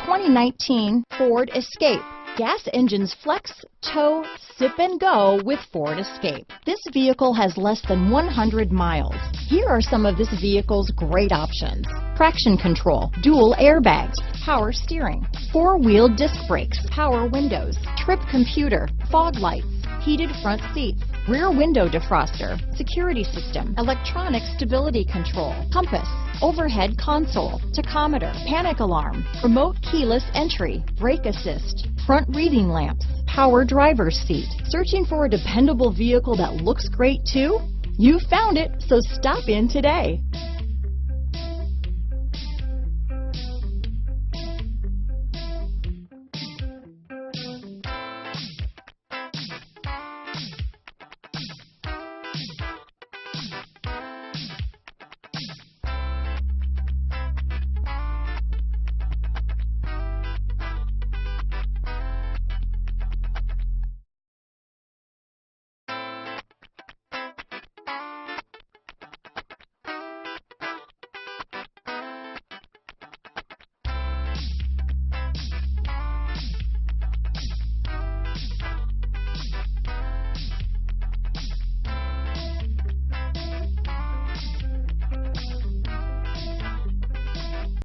2019 Ford Escape. Gas engines flex, tow, sip and go with Ford Escape. This vehicle has less than 100 miles. Here are some of this vehicle's great options: traction control, dual airbags, power steering, four-wheel disc brakes, power windows, trip computer, fog lights, heated front seats, rear window defroster, security system, electronic stability control, compass, overhead console, tachometer, panic alarm, remote keyless entry, brake assist, front reading lamps, power driver's seat. Searching for a dependable vehicle that looks great too? You found it, so stop in today.